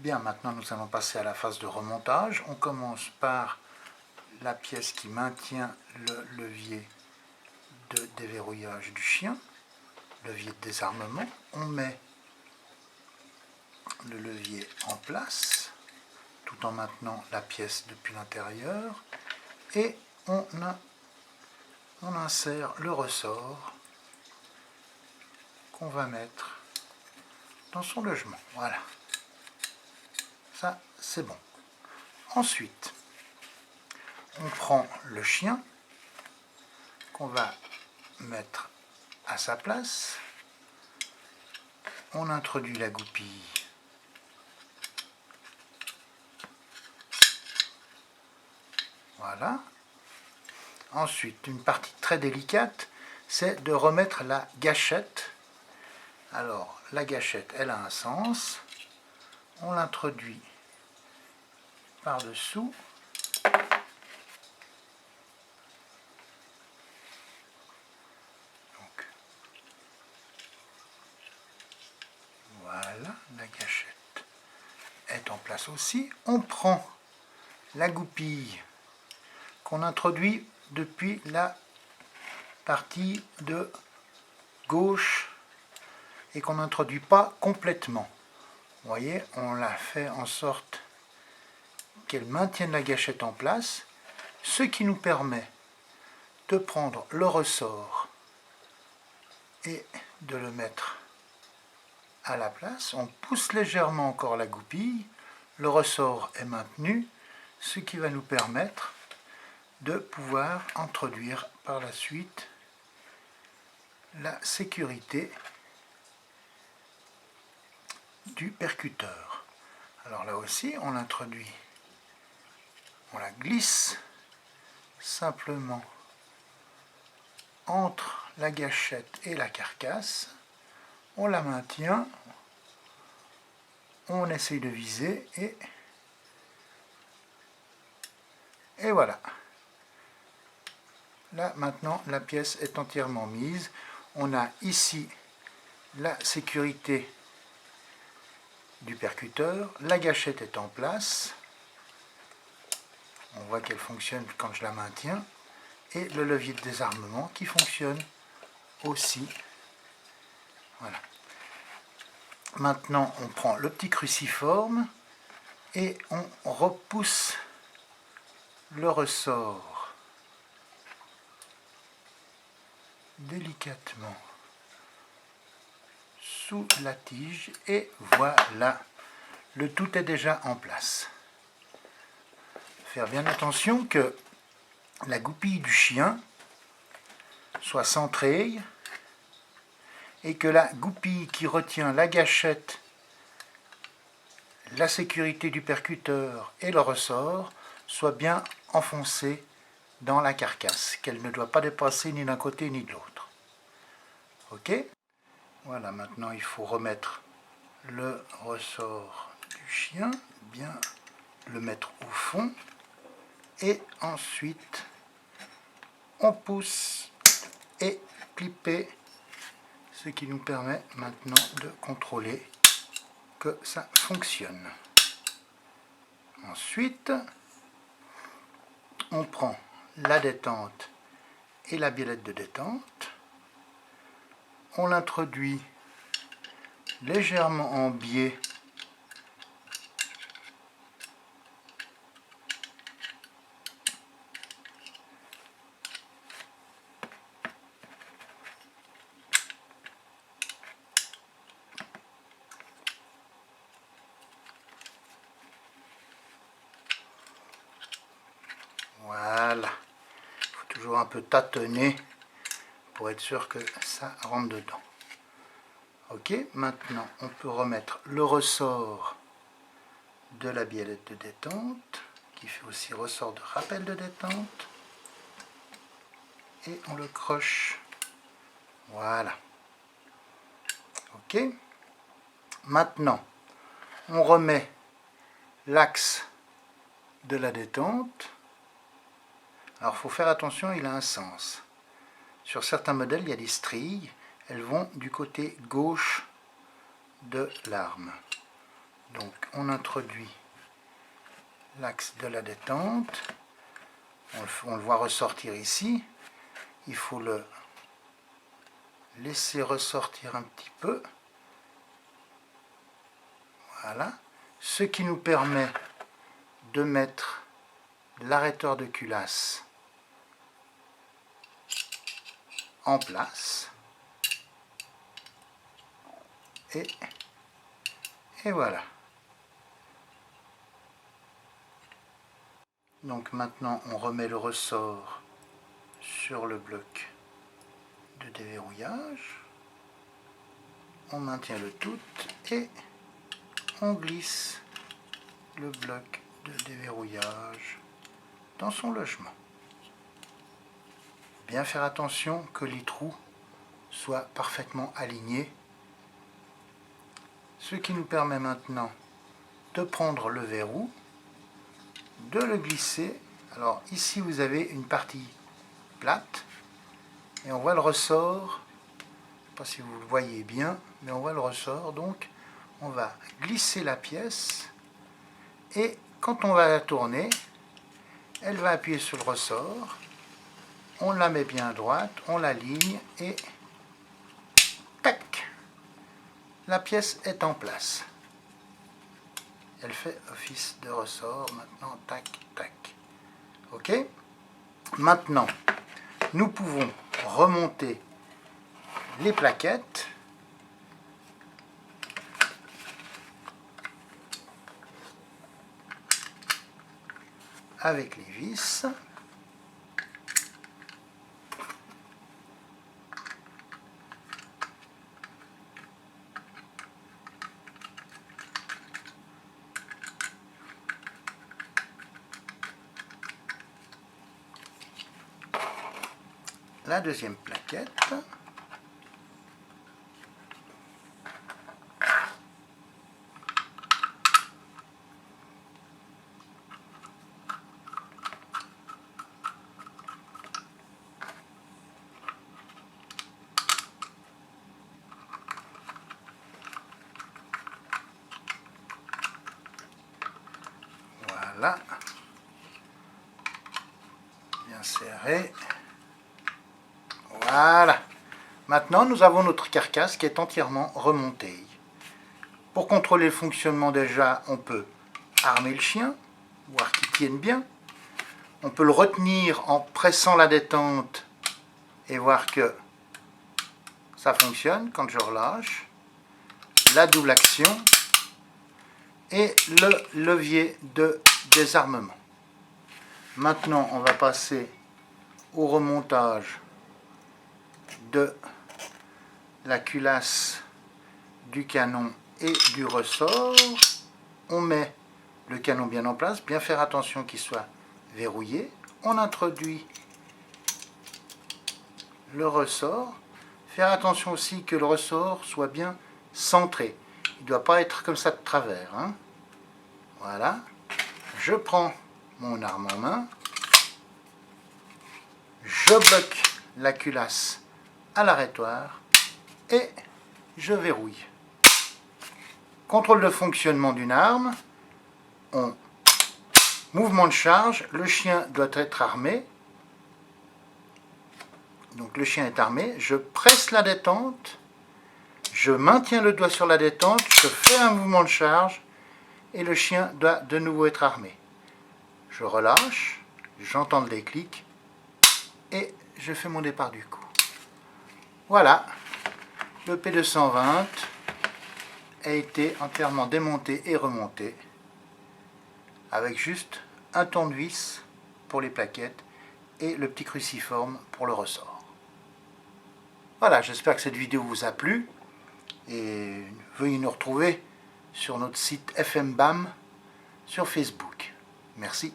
Bien, maintenant nous allons passer à la phase de remontage. On commence par la pièce qui maintient le levier de déverrouillage du chien, levier de désarmement. On met le levier en place tout en maintenant la pièce depuis l'intérieur et on insère le ressort qu'on va mettre dans son logement. Voilà, ça c'est bon. Ensuite, on prend le chien qu'on va mettre à sa place. On introduit la goupille voilà. Ensuite, une partie très délicate, c'est de remettre la gâchette. Alors, la gâchette, elle a un sens. On l'introduit par-dessous. Voilà, la gâchette est en place aussi. On prend la goupille qu'on introduit depuis la partie de gauche et qu'on n'introduit pas complètement. Vous voyez, on l'a fait en sorte qu'elle maintienne la gâchette en place, ce qui nous permet de prendre le ressort et de le mettre à la place. On pousse légèrement encore la goupille, le ressort est maintenu, ce qui va nous permettre de pouvoir introduire par la suite la sécurité du percuteur. Alors là aussi, on l'introduit, on la glisse simplement entre la gâchette et la carcasse, on la maintient, on essaye de viser et voilà. Là maintenant la pièce est entièrement mise. On a ici la sécurité du percuteur, la gâchette est en place. On voit qu'elle fonctionne quand je la maintiens. Et le levier de désarmement qui fonctionne aussi. Voilà. Maintenant on prend le petit cruciforme et on repousse le ressort délicatement sous la tige et voilà, le tout est déjà en place. Faire bien attention que la goupille du chien soit centrée et que la goupille qui retient la gâchette, la sécurité du percuteur et le ressort soit bien enfoncée dans la carcasse, qu'elle ne doit pas dépasser ni d'un côté ni de l'autre. Ok? Voilà, maintenant il faut remettre le ressort du chien, bien le mettre au fond, et ensuite on pousse et clipper, ce qui nous permet maintenant de contrôler que ça fonctionne. Ensuite, on prend la détente et la biellette de détente, on l'introduit légèrement en biais voilà, il faut toujours un peu tâtonner pour être sûr que ça rentre dedans. Ok, maintenant on peut remettre le ressort de la biellette de détente, qui fait aussi ressort de rappel de détente, et on le croche. Voilà. Ok. Maintenant, on remet l'axe de la détente. Alors, il faut faire attention, il a un sens. Sur certains modèles, il y a des strilles. Elles vont du côté gauche de l'arme. Donc on introduit l'axe de la détente, on le voit ressortir ici, il faut le laisser ressortir un petit peu, voilà, ce qui nous permet de mettre l'arrêteur de culasse en place, et voilà. Donc maintenant on remet le ressort sur le bloc de déverrouillage, on maintient le tout et on glisse le bloc de déverrouillage dans son logement. Bien faire attention que les trous soient parfaitement alignés, ce qui nous permet maintenant de prendre le verrou, de le glisser. Alors ici vous avez une partie plate et on voit le ressort, je ne sais pas si vous le voyez bien, mais on voit le ressort. Donc on va glisser la pièce et quand on va la tourner, elle va appuyer sur le ressort, on la met bien à droite, on l'aligne et tac, la pièce est en place. Elle fait office de ressort maintenant, tac, tac. Ok. Maintenant, nous pouvons remonter les plaquettes avec les vis. La deuxième plaquette. Voilà. Bien serré. Voilà. Maintenant, nous avons notre carcasse qui est entièrement remontée. Pour contrôler le fonctionnement déjà, on peut armer le chien, voir qu'il tienne bien. On peut le retenir en pressant la détente et voir que ça fonctionne quand je relâche. La double action et le levier de désarmement. Maintenant, on va passer au remontage de la culasse du canon et du ressort. On met le canon bien en place, bien faire attention qu'il soit verrouillé. On introduit le ressort. Faire attention aussi que le ressort soit bien centré. Il ne doit pas être comme ça de travers, hein. Voilà. Je prends mon arme en main. Je bloque la culasse à l'arrêtoir et je verrouille. Contrôle de fonctionnement d'une arme. Mouvement de charge. Le chien doit être armé. Donc le chien est armé. Je presse la détente. Je maintiens le doigt sur la détente. Je fais un mouvement de charge. Et le chien doit de nouveau être armé. Je relâche. J'entends le déclic. Et je fais mon départ du coup. Voilà. Le P220 a été entièrement démonté et remonté avec juste un tournevis pour les plaquettes et le petit cruciforme pour le ressort. Voilà, j'espère que cette vidéo vous a plu et veuillez nous retrouver sur notre site FMBAM sur Facebook. Merci.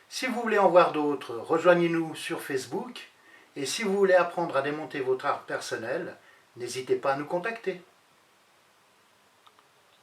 Si vous voulez en voir d'autres, rejoignez-nous sur Facebook. Et si vous voulez apprendre à démonter votre arme personnelle, n'hésitez pas à nous contacter.